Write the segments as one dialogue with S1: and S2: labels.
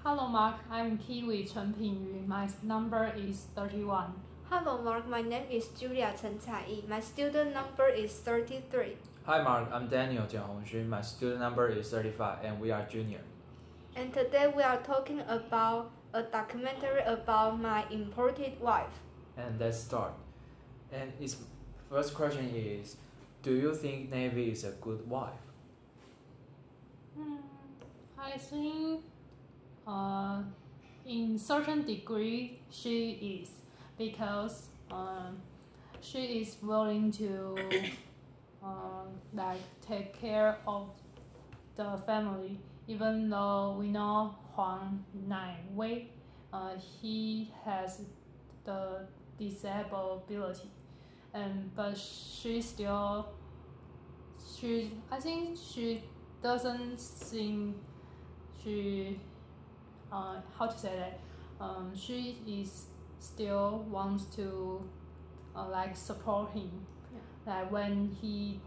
S1: Hello Mark, I'm Kiwi Chen Pingyu. My number is 31.
S2: Hello Mark, my name is Julia Chen Cai. My student number is 33.
S3: Hi Mark, I'm Daniel Jiang Hongxun. My student number is 35 and we are junior.
S2: And today we are talking about a documentary about my imported wife.
S3: And let's start. And its first question is, do you think Navy is a good wife?
S1: I think in certain degree she is because she is willing to take care of the family, even though we know Huang Naiwei he has the disability, but I think she doesn't think she how to say that she is still wants to support him, like when he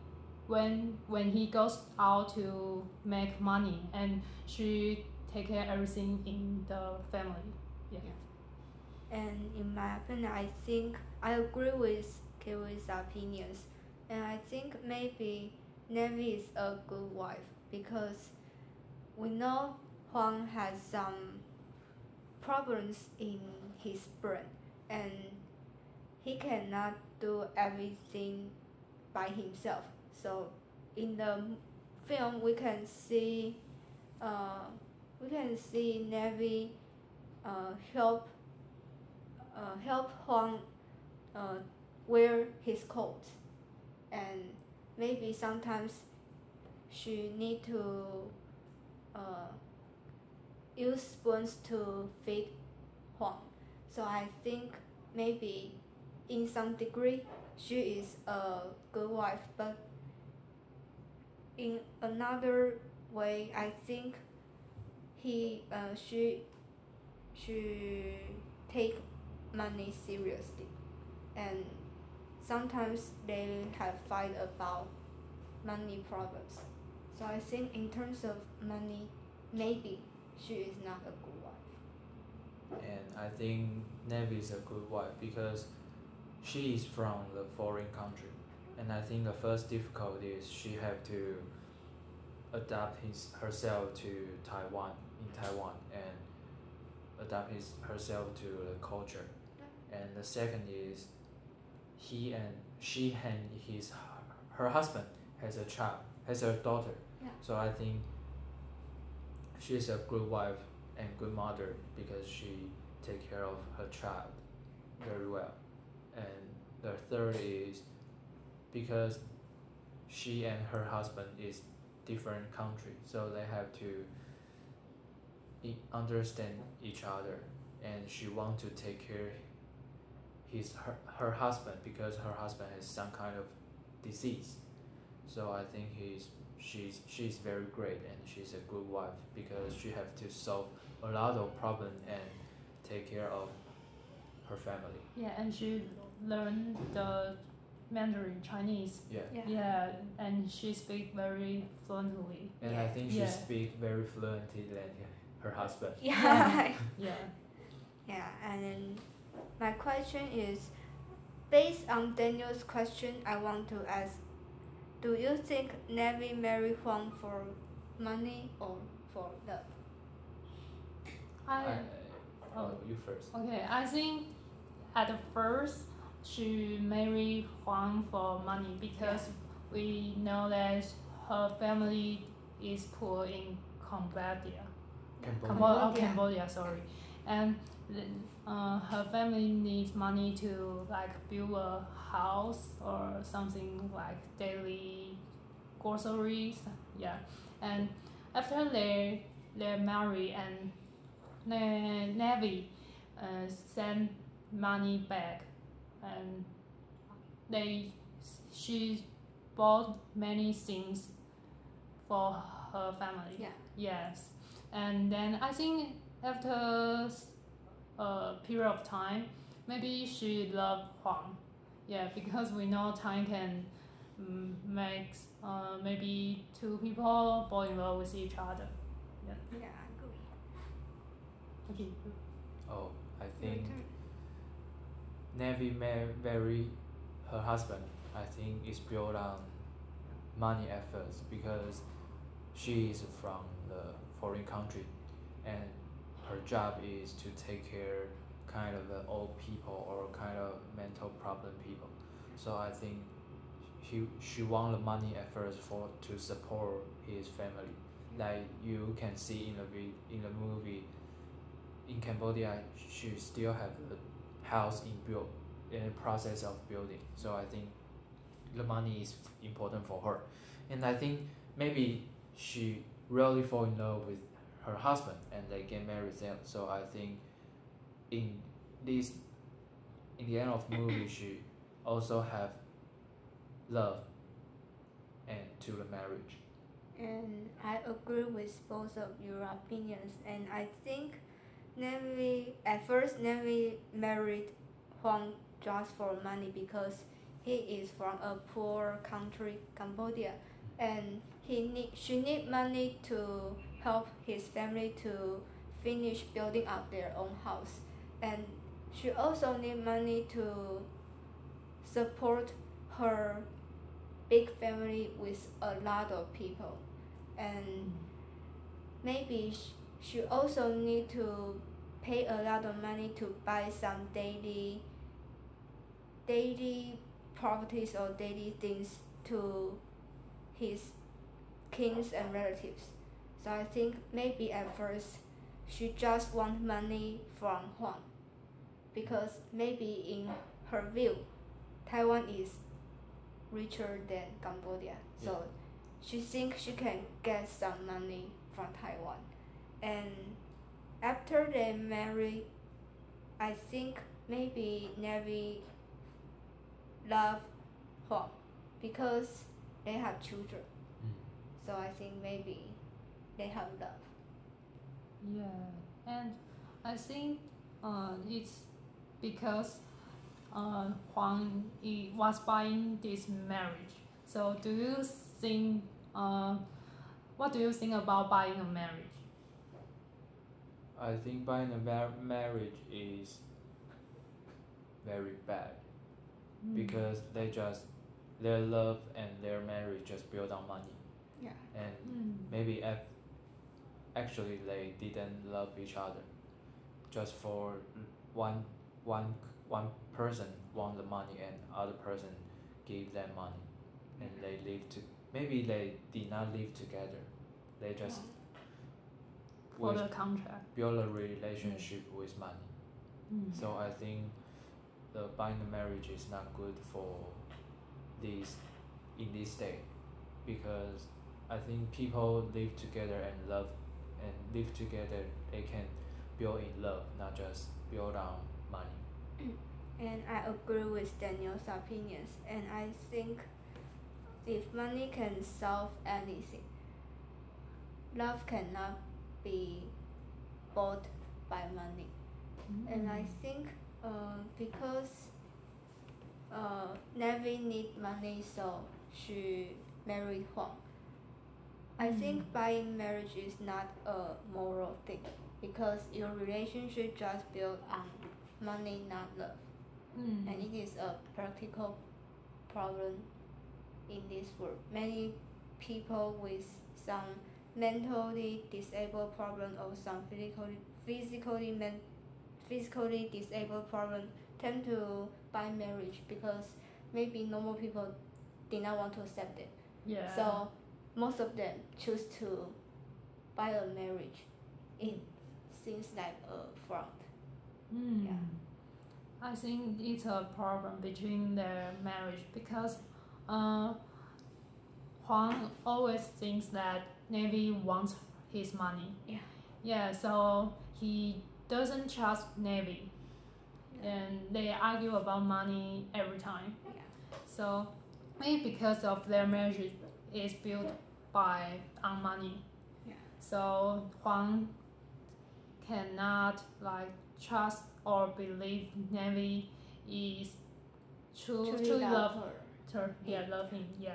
S1: goes out to make money, and she take care everything in the family.
S2: And in my opinion, I think I agree with Kiwi's opinions, and I think maybe Navy is a good wife because we know Huang has some problems in his brain, and he cannot do everything by himself. So in the film, we can see Navy help Huang wear his coat, and maybe sometimes she need to use spoons to feed Huang. So I think maybe in some degree she is a good wife, but in another way I think she take money seriously, and sometimes they have fight about money problems. So I think in terms of money, maybe she is not a good wife.
S3: And I think Navy is a good wife because she is from the foreign country. And I think the first difficulty is she have to adapt herself to Taiwan, and adapt herself to the culture. And the second is she and her husband has a daughter.
S2: Yeah.
S3: So I think she's a good wife and good mother because she take care of her child very well. And the third is because she and her husband is different country, so they have to understand each other, and she want to take care her husband because her husband has some kind of disease. So I think she's very great, and she's a good wife because she have to solve a lot of problem and take care of her family.
S1: Yeah, and she learned the Mandarin Chinese.
S3: Yeah.
S1: And she speak very fluently.
S3: And I think she
S1: Yeah.
S3: speak very fluently than her husband.
S2: Yeah.
S1: Yeah.
S2: Yeah, and then my question is, based on Daniel's question, I want to ask, do you think Navy marry Huang for money or for love?
S3: You first.
S1: Okay, I think at first she married Huang for money because we know that her family is poor in Cambodia. Cambodia, sorry. And her family needs money to build a house or something like daily groceries. Yeah. And after they marry, and Navy send money back, and she bought many things for her family.
S2: Yeah.
S1: Yes. And then I think after a period of time, maybe she loved Huang. Yeah, because we know time can make maybe two people fall in love with each other. Yeah.
S2: Yeah, I agree.
S1: Okay.
S3: Oh, I
S2: Your
S3: think
S2: turn.
S3: Navy marry her husband. I think is built on money at first because she is from the foreign country, and her job is to take care kind of the old people or kind of mental problem people. So I think she want the money at first for to support his family. Like you can see in in the movie, in Cambodia, she still have the house in the process of building. So I think the money is important for her, and I think maybe she really fall in love with her husband and they get married then. So I think in this in the end of the movie she also have love and to the marriage.
S2: And I agree with both of your opinions. And I think Navy married Huang just for money because he is from a poor country, Cambodia, and she need money to help his family to finish building up their own house, and she also need money to support her big family with a lot of people, and maybe she also need to pay a lot of money to buy some daily properties or daily things to his kings and relatives. So I think maybe at first she just want money from Huang because maybe in her view Taiwan is richer than Cambodia. So
S3: Yeah.
S2: she thinks she can get some money from Taiwan. And after they marry, I think maybe Navy love Huang because they have children. So I think maybe they have love.
S1: Yeah, and I think it's because Huang was buying this marriage. So do you think what do you think about buying a marriage?
S3: I think buying a marriage is very bad because their love and their marriage just built on money,
S2: Yeah.
S3: and maybe actually they didn't love each other, just for one one one person want the money and other person give them money, and they live to maybe they did not live together, they just
S1: For
S3: with
S1: the contract.
S3: build a relationship with money. So I think the buying the marriage is not good for this in this day, because I think people live together and love and live together they can build in love, not just build on money.
S2: And I agree with Daniel's opinions. And I think if money can solve anything, love cannot be bought by money. And I think because Navy need money, so she married Huang. I think buying marriage is not a moral thing because your relationship just built on money, not love. And it is a practical problem in this world. Many people with some mentally disabled problem or some physically disabled problem tend to buy marriage because maybe normal people did not want to accept it.
S1: Yeah.
S2: So most of them choose to buy a marriage. It seems like a fraud. Yeah.
S1: I think it's a problem between their marriage because Huang always thinks that Navy wants his money.
S2: Yeah.
S1: Yeah, so he doesn't trust Navy, and they argue about money every time.
S2: Yeah.
S1: So maybe because of their marriage is built on money.
S2: Yeah.
S1: So Huang cannot like trust or believe Navy is truly love her. Yeah, love him. Yeah.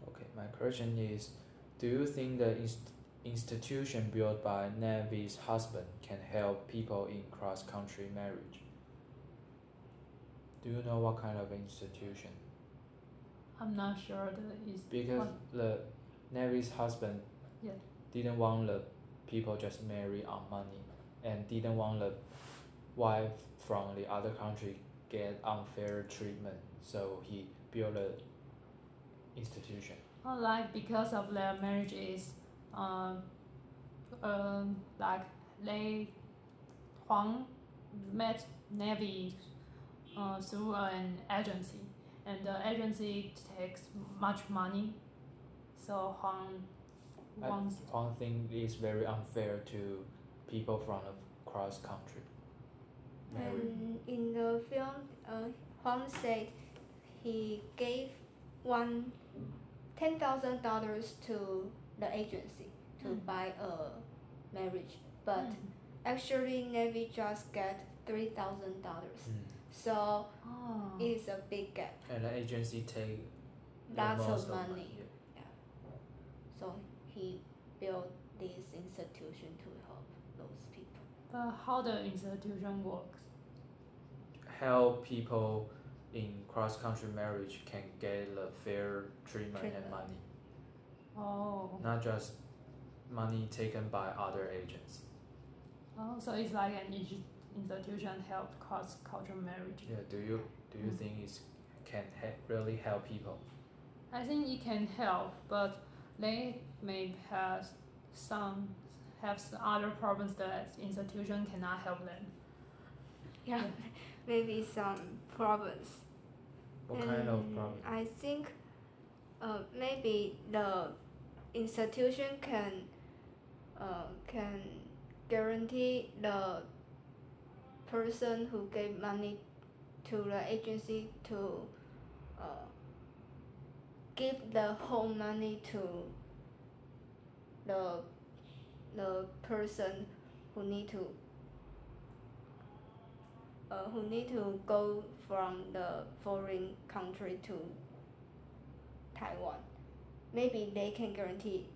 S3: Okay, my question is, do you think the institution built by Navy's husband can help people in cross-country marriage. Do you know what kind of institution?
S1: I'm not sure the is
S3: Because
S1: what.
S3: the Navy's husband
S1: Yeah.
S3: didn't want the people just marry on money and didn't want the wife from the other country get unfair treatment. So he built a institution.
S1: Like because of their marriage is, um, like they Huang met Navy through an agency, and the agency takes much money, so Huang wants.
S3: One thing is very unfair to people from a cross country marriage.
S2: And in the film, Huang said he gave $10,000 to the agency to buy a marriage, but actually Navy just get $3,000. So
S1: Oh.
S2: it's a big gap.
S3: And the agency take the
S2: Lots
S3: most
S2: of money.
S3: yeah.
S2: So he built this institution to help those people.
S1: But how the institution works?
S3: Help people in cross country marriage can get the fair treatment and
S2: Treatment.
S3: money,
S1: Oh.
S3: not just money taken by other agents.
S1: Oh, so it's like an institution help cross cultural marriage.
S3: Yeah. Do you think it can really help people?
S1: I think it can help, but they may have other problems that institution cannot help them.
S2: Yeah, maybe some problems.
S3: What kind of
S2: And
S3: problem?
S2: I think maybe the institution can guarantee the person who gave money to the agency to give the whole money to the person who need to go from the foreign country to Taiwan. Maybe they can guarantee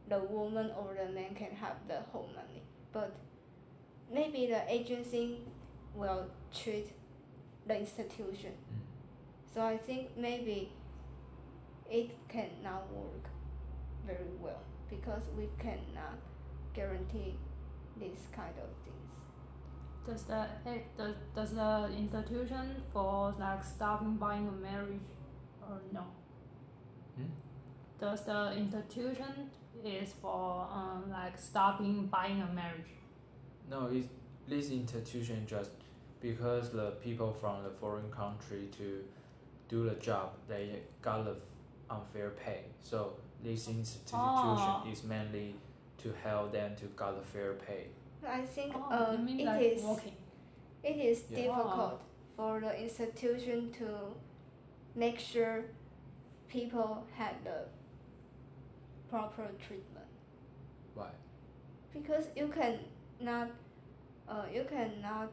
S2: the woman or the man can have the whole money, but maybe the agency will treat the institution. So I think maybe it cannot work very well because we cannot guarantee this kind of things.
S1: Does the institution for like stopping buying a marriage or no? Does the institution is for like stopping buying a marriage?
S3: No, this institution just because the people from the foreign country to do the job, they got the unfair pay. So this institution is mainly to help them to get the fair pay.
S2: I think
S1: You mean
S2: it
S1: like
S2: is
S1: working?
S2: it is
S3: Yeah.
S2: difficult for the institution to make sure people had the proper treatment.
S3: Why?
S2: Because you cannot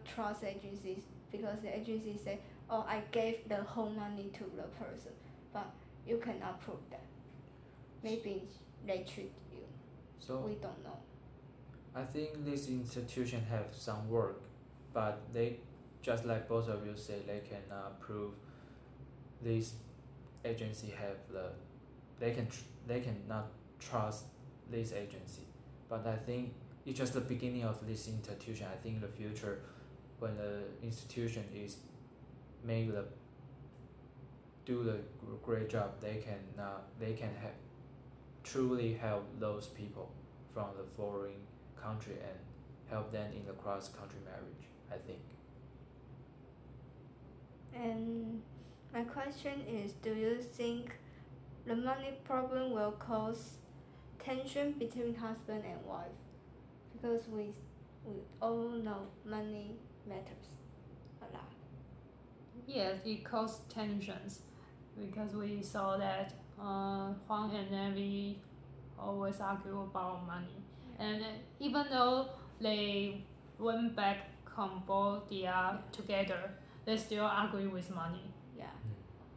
S2: trust agencies because the agency say, oh, I gave the whole money to the person, but you cannot prove that. Maybe they treat you.
S3: So
S2: We don't know.
S3: I think this institution have some work, but they just like both of you say, they cannot prove this agency have they cannot trust this agency. But I think it's just the beginning of this institution. I think in the future, when the institution is do the great job, they can truly help those people from the foreign country and help them in the cross country marriage, I think.
S2: And my question is, do you think the money problem will cause tension between husband and wife? Because we all know money matters a lot.
S1: Yes, it caused tensions because we saw that Huang and Navy always argue about money, and even though they went back Cambodia together, they still argue with money.
S2: Yeah.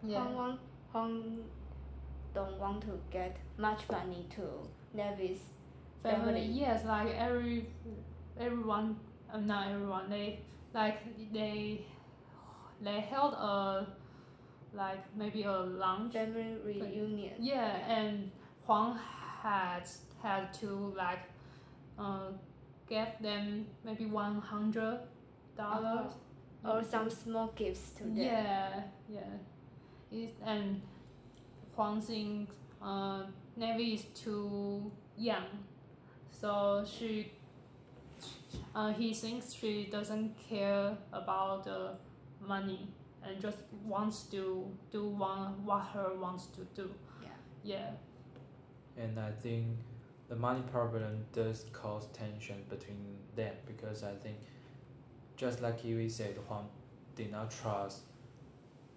S1: Yeah.
S2: Huang don't want to get much money to Navy's
S1: family. Yes, like everyone, not everyone. They held a like maybe a lunch.
S2: family reunion.
S1: Yeah, and Huang had to like get them maybe $100
S2: Or some small gifts to them.
S1: Yeah, and Huang thinks Navy is too young, so he thinks she doesn't care about the money and just wants to do what her wants to do. Yeah.
S3: And I think the money problem does cause tension between them because I think, just like Kiwi said, Huang did not trust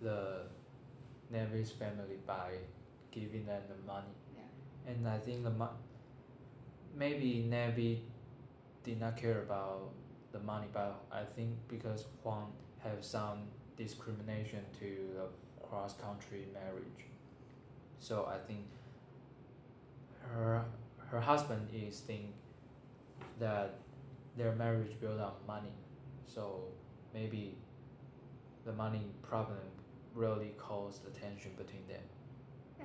S3: the Navy's family by giving them the money. And I think maybe Navy did not care about the money, but I think because Huang have some discrimination to the cross-country marriage, so I think her husband is think that their marriage built on money, so maybe the money problem really caused the tension between them.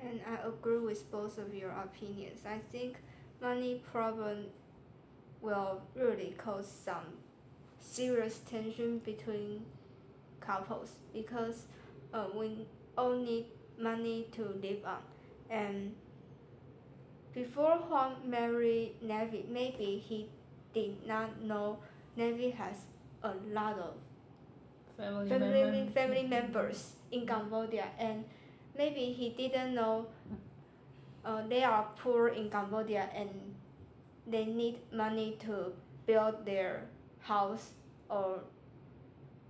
S2: And I agree with both of your opinions. I think money problem will really cause some serious tension between couples because we all need money to live on. And before Huang married Navy, maybe he did not know Navy has a lot of family members in Cambodia, and maybe he didn't know they are poor in Cambodia and they need money to build their house or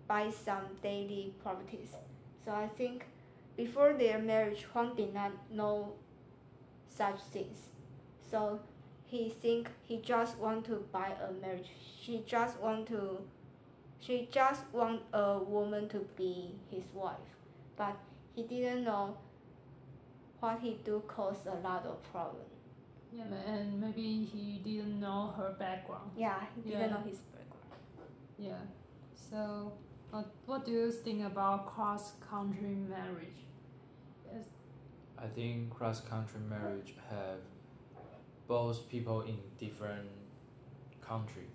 S2: buy some daily properties. So I think before their marriage, Huang did not know such things. So he think he just want to buy a marriage. She just want a woman to be his wife, but he didn't know what he do caused a lot of problem.
S1: Yeah, and maybe he didn't know her background.
S2: Yeah, he didn't know his background.
S1: Yeah. So, what do you think about cross-country marriage? Yes.
S3: I think cross-country marriage have both people in different country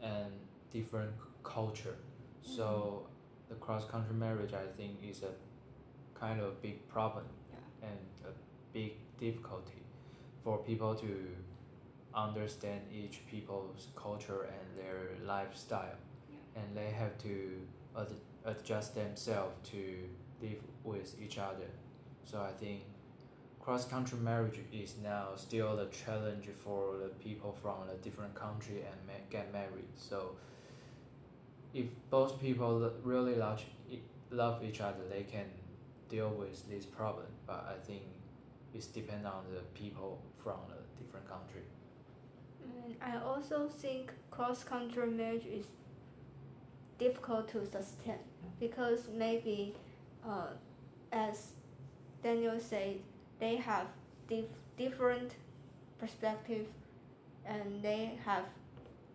S3: and different culture. So the cross-country marriage, I think, is a kind of big problem and a big difficulty for people to understand each people's culture and their lifestyle, and they have to adjust themselves to live with each other. So I think cross-country marriage is now still a challenge for the people from a different country and get married. So if both people really love each other, they can deal with this problem. But I think it depends on the people from a different country.
S2: And I also think cross-country marriage is difficult to sustain because maybe, as Daniel said, they have different perspective and they have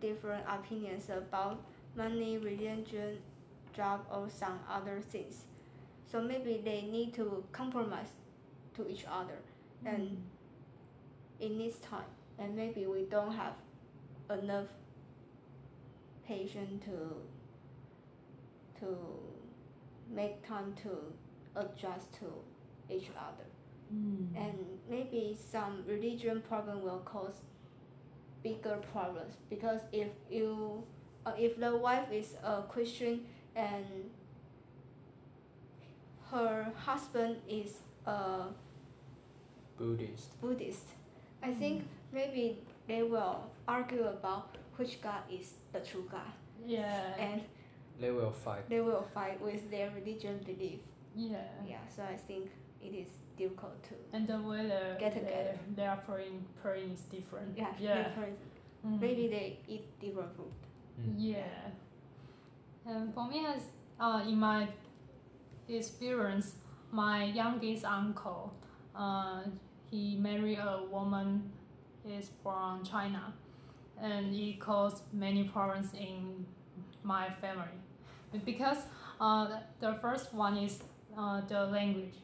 S2: different opinions about money, religion, job, or some other things. So maybe they need to compromise to each other, and it needs time. And maybe we don't have enough patience to make time to adjust to each other. And maybe some religion problem will cause bigger problems because if the wife is a Christian and her husband is a Buddhist, I think maybe they will argue about which God is the true God.
S1: Yeah.
S2: And
S3: they will fight.
S2: They will fight with their religion belief.
S1: Yeah.
S2: Yeah. So I think it is difficult to.
S1: And the way
S2: get together.
S1: They are praying is different.
S2: Yeah. Different. Maybe they eat different food.
S1: Yeah. And for me, as in my experience, my youngest uncle, he married a woman is from China, and it caused many problems in my family because the first one is the language.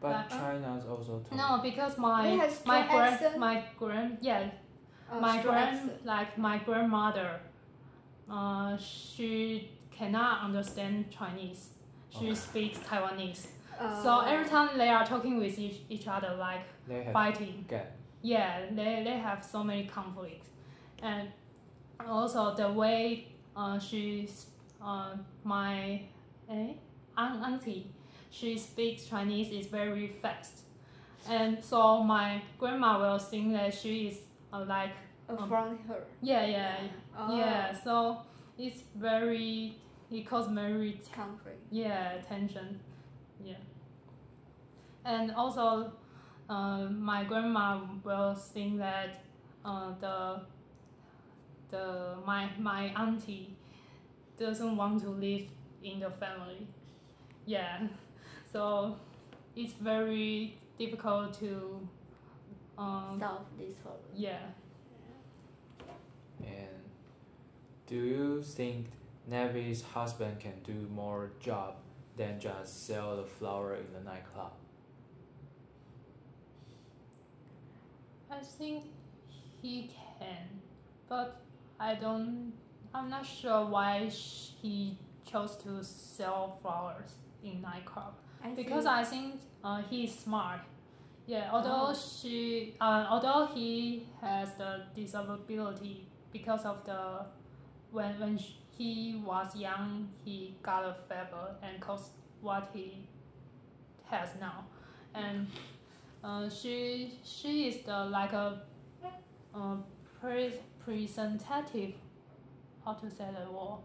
S3: But China's also taught.
S1: No, because
S2: They
S1: my
S2: have strong accent?
S1: my
S2: Strong accent.
S1: like my grandmother, she cannot understand Chinese. She speaks Taiwanese. So every time they are talking with each other, like
S3: They have
S1: fighting.
S3: gap.
S1: Yeah, they have so many conflicts, and also the way she's my auntie, she speaks Chinese is very fast, and so my grandma will think that she is like
S2: From her.
S1: yeah. So it's very it causes very
S2: Conflict.
S1: tension, and also my grandma will think that my auntie doesn't want to live in the family. Yeah, so it's very difficult to
S2: Solve this problem.
S1: yeah.
S3: And do you think Nevi's husband can do more job than just sell the flower in the nightclub?
S1: I think he can, but I'm not sure why he chose to sell flowers in nightclub. Because I think he's smart. Yeah, although he has the disability because of the when he was young, he got a fever and caused what he has now, and she is the like a presentative, how to say the word,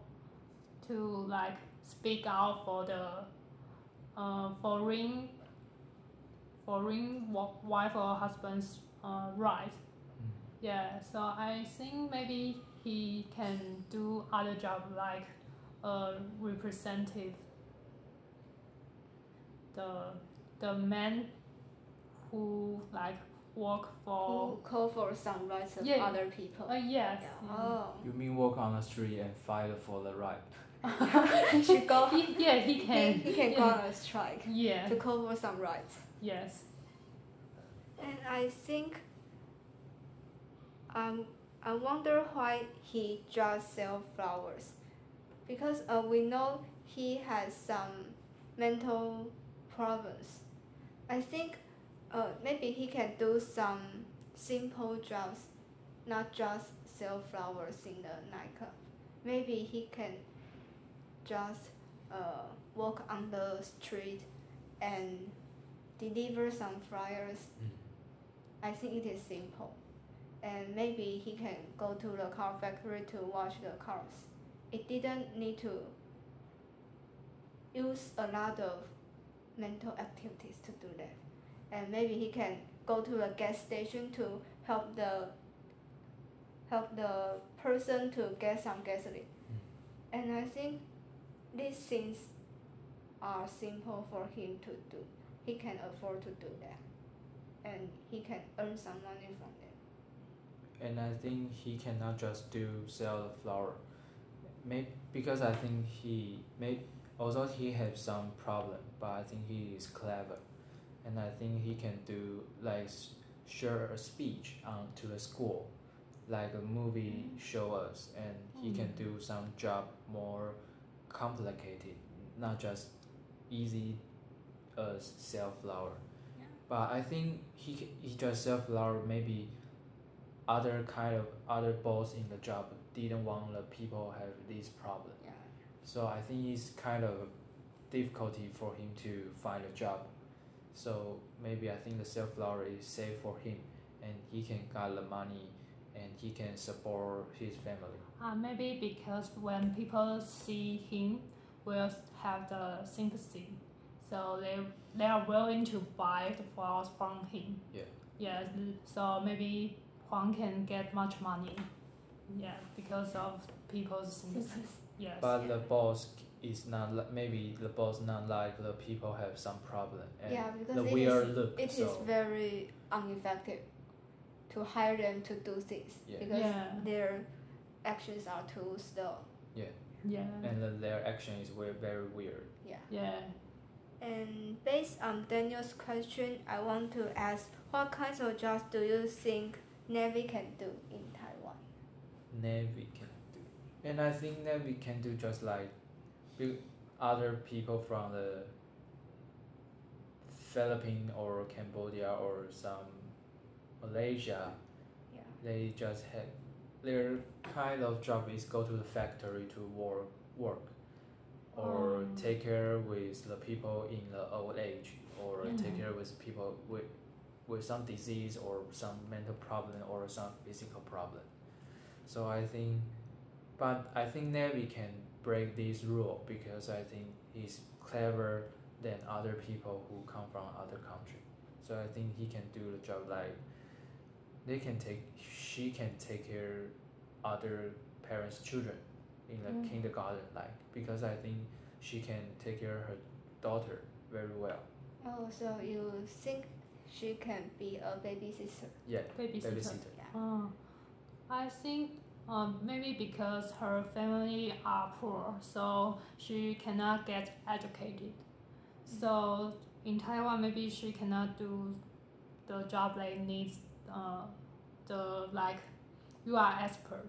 S1: to like speak out for the foreign wife or husband's right. Yeah, so I think maybe he can do other job like representative the man who like work for
S2: Who call for some rights of
S1: Yeah.
S2: other people.
S1: yes.
S2: Yeah. Oh.
S3: You mean walk on the street and fight for the right?
S2: He should go.
S1: He can.
S2: He can go on a strike
S1: Yeah.
S2: to call for some rights.
S1: Yes.
S2: And I think I wonder why he just sell flowers, because we know he has some mental problems. I think maybe he can do some simple jobs, not just sell flowers in the nightclub. Maybe he can just walk on the street and deliver some flyers. I think it is simple. And maybe he can go to the car factory to wash the cars. It didn't need to use a lot of mental activities to do that. And maybe he can go to the gas station to help the person to get some gasoline. And I think these things are simple for him to do. He can afford to do that, and he can earn some money from that.
S3: And I think he cannot just sell the flower, because I think although he has some problem, but I think he is clever, and I think he can do like share a speech to the school, like a movie show us, and he can do some job more complicated, not just easy as sell flower.
S2: Yeah.
S3: But I think he just sell flower. Maybe other boss in the job didn't want the people have this problem.
S2: Yeah.
S3: So I think it's kind of difficulty for him to find a job. So maybe I think the sell flower is safe for him, and he can get the money, and he can support his family.
S1: Maybe because when people see him, will have the sympathy, so they are willing to buy the flowers from him.
S3: Yeah.
S1: Yeah. So maybe Huang can get much money. Yeah, because of people's sympathy. Yes.
S3: But the boss is not maybe the boss not like the people have some problem and
S2: Yeah, because
S3: the
S2: it
S3: weird
S2: is-
S3: look.
S2: It
S3: so
S2: is very ineffective to hire them to do things
S3: Yeah.
S2: because
S1: Yeah.
S2: their actions are too slow.
S1: Yeah.
S3: And their action is very weird.
S2: Yeah.
S1: Yeah.
S2: And based on Daniel's question, I want to ask, what kinds of jobs do you think Navy can do in Taiwan?
S3: Navy can do, and I think Navy can do just like other people from the Philippines or Cambodia or some Malaysia.
S2: Yeah.
S3: They just have their kind of job is go to the factory to work or
S1: Oh.
S3: take care with the people in the old age or take
S1: Yeah.
S3: care with people with some disease or some mental problem or some physical problem. So I think, but I think Navy can break this rule because I think he's clever than other people who come from other country. So I think he can do the job like she can take care other parents' children in the kindergarten like because I think she can take care of her daughter very well.
S2: Oh, so you think she can be a babysitter?
S3: Yeah,
S1: Babysitter.
S3: babysitter.
S2: Yeah.
S1: Oh, I think maybe because her family are poor, so she cannot get educated. So in Taiwan, maybe she cannot do the job like needs the like you are expert.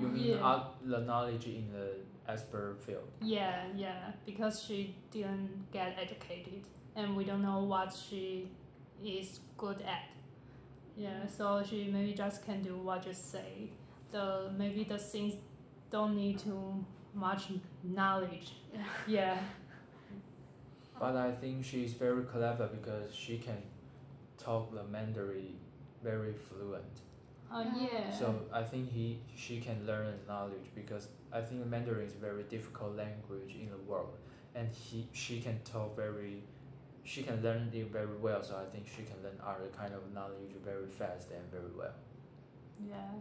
S3: You mean
S1: Yeah.
S3: the knowledge in the expert field?
S1: Yeah, yeah, because she didn't get educated, and we don't know what she is good at. Yeah, so she maybe just can do what you say. Maybe the things don't need too much knowledge.
S2: Yeah.
S1: Yeah.
S3: But I think she's very clever because she can talk the Mandarin very fluent.
S1: Yeah.
S3: So I think she can learn knowledge because I think Mandarin is a very difficult language in the world, and she can learn it very well. So I think she can learn other kind of knowledge very fast and very well.
S1: Yeah.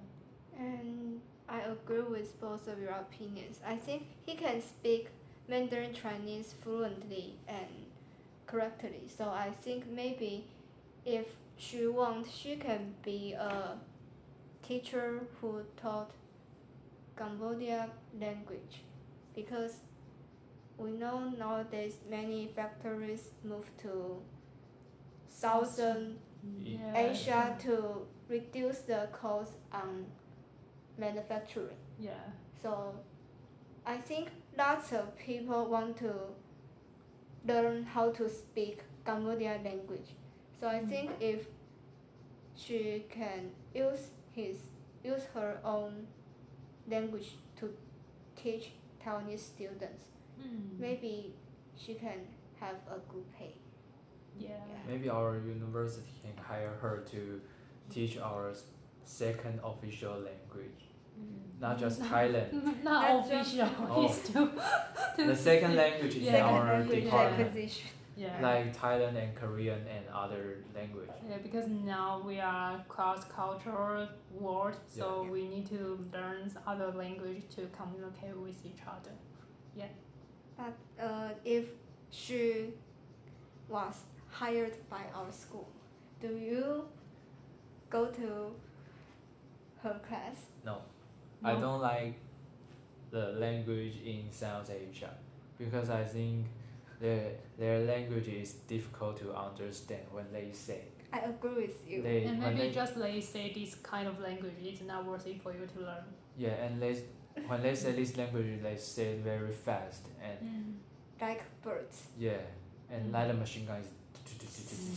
S2: And I agree with both of your opinions. I think he can speak Mandarin Chinese fluently and correctly. So I think maybe if she wants, she can be a teacher who taught Cambodia language, because we know nowadays many factories move to Southern
S1: Yeah.
S2: Asia to reduce the cost on manufacturing.
S1: Yeah.
S2: So I think lots of people want to learn how to speak Cambodian language. So I think if she can use her own language to teach Taiwanese students, maybe she can have a good pay.
S1: Yeah.
S3: Maybe our university can hire her to teach our second official language, not just Thailand.
S1: Not
S2: Not just-
S1: official.
S3: Oh.
S1: It's too.
S3: The second language is
S1: Yeah.
S3: our
S2: language
S3: department,
S2: acquisition.
S1: Yeah.
S3: like Thailand and Korean and other language.
S1: Yeah, because now we are cross-cultural world, so
S2: Yeah.
S1: we need to learn other language to communicate with each other.
S2: But if she was hired by our school, do you go to her class?
S3: No, I
S1: No?
S3: don't like the language in South Asia because I think their language is difficult to understand when they say.
S2: I agree with you.
S1: And
S3: When
S1: maybe
S3: they
S1: just they say this kind of language is not worthy for you to learn.
S3: yeah, and when they say this language, they say it very fast and
S2: Like birds.
S3: yeah, and like the machine gun is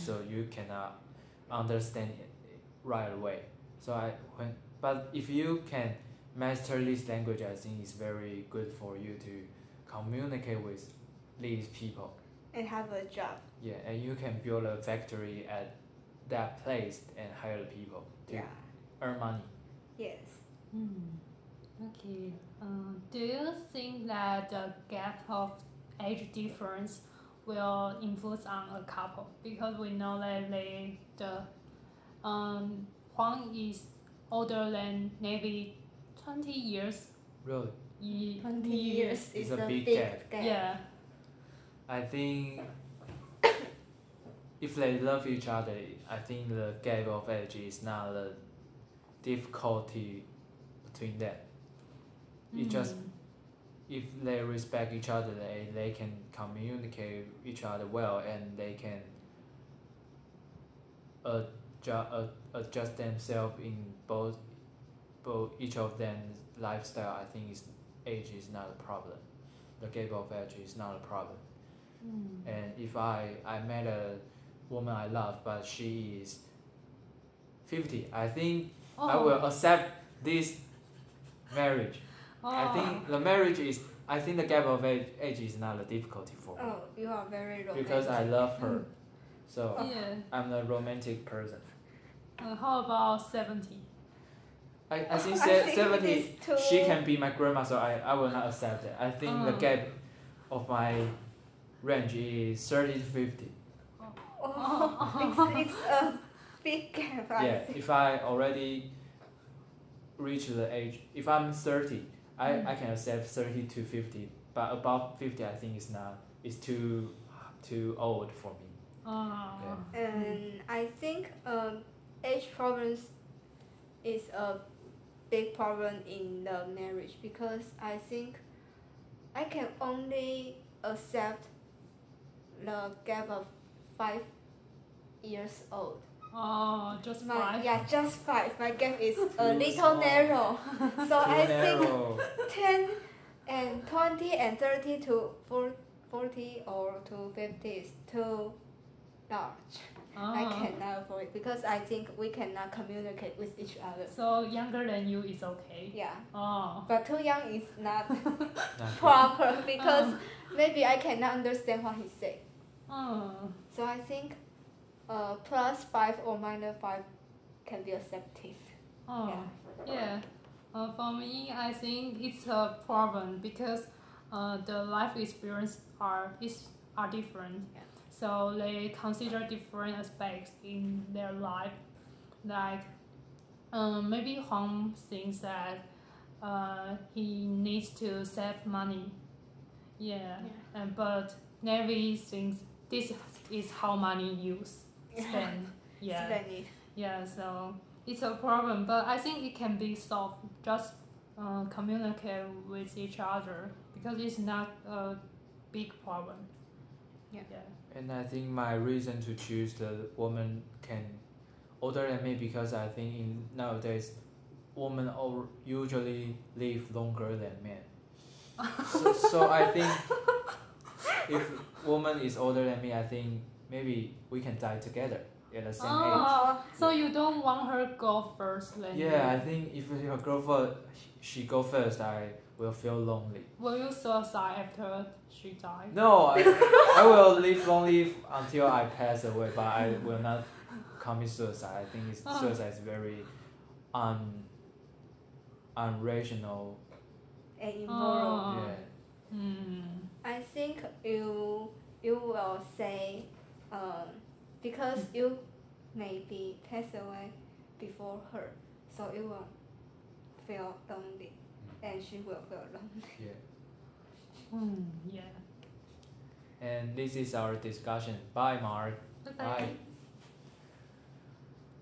S3: so you cannot understand it right away. So but if you can master this language, I think it's very good for you to communicate with these people.
S2: And have a job.
S3: Yeah, and you can build a factory at that place and hire the people to
S2: Yeah.
S3: earn money.
S2: Yes.
S1: Okay. Do you think that the gap of age difference will influence on a couple? Because we know that Huang is older than Navy 20 years.
S3: Really,
S2: 20 years
S3: It's
S2: is
S3: a
S2: a
S3: big
S2: big
S3: gap.
S2: gap.
S1: Yeah.
S3: I think if they love each other, I think the gap of age is not the difficulty between them. It just if they respect each other, they can communicate each other well, and they can adjust themselves in both each of them's lifestyle. I think age is not a problem. The gap of age is not a problem. And if I met a woman I love, but she is 50, I think I will accept this marriage. I think the marriage is. I think the gap of age is not a difficulty for me.
S2: Oh, you are very romantic.
S3: Because I love her, so
S1: Yeah.
S3: I'm a romantic person.
S1: How about 70?
S3: I think
S2: I think
S3: 70.
S2: it is too-
S3: She can be my grandma, so I will not accept it. I think the gap of my range is 30 to 50.
S2: It's a big gap. I
S3: Yeah,
S2: think.
S3: if I already reach the age, if I'm 30, I can accept 30 to 50, but above 50 I think it's too old for me.
S2: And I think age problems is a big problem in the marriage, because I think I can only accept the gap of 5 years old.
S1: Just
S2: My
S1: 5?
S2: yeah, just 5. My gap is a
S3: Too
S2: little
S3: small.
S2: narrow. So I think
S3: narrow.
S2: 10 and 20 and 30 to 40 or to 50 is too large. I cannot avoid, because I think we cannot communicate with each other.
S1: So younger than you is okay?
S2: Yeah,
S1: Oh.
S2: but too young is not
S3: Not good.
S2: proper, because maybe I cannot understand what he said. So I think plus 5 or minus 5 can be accepted.
S1: Yeah. For me, I think it's a problem because the life experience are different.
S2: Yeah.
S1: So they consider different aspects in their life. Like maybe Huang thinks that he needs to save money. Yeah. But Navy thinks this is how money spend. Yeah.
S2: Spend it.
S1: Yeah, so it's a problem, but I think it can be solved. Just communicate with each other, because it's not a big problem.
S2: Yeah.
S3: And I think my reason to choose the woman older than me, because I think in nowadays women usually live longer than men. So I think if woman is older than me, I think maybe we can die together at the same age.
S1: So you don't want her go first then?
S3: Yeah, I think if her girlfriend she go first, I will feel lonely.
S1: Will you suicide after she dies?
S3: No, I will live lonely until I pass away, but I will not commit suicide. I think suicide is very unrational.
S2: And immoral.
S3: Yeah.
S2: I think you will say because you maybe pass away before her, so you will feel lonely, and she will feel lonely.
S3: Yeah. And this is our discussion. Bye, Mark.
S1: Bye.
S3: Bye.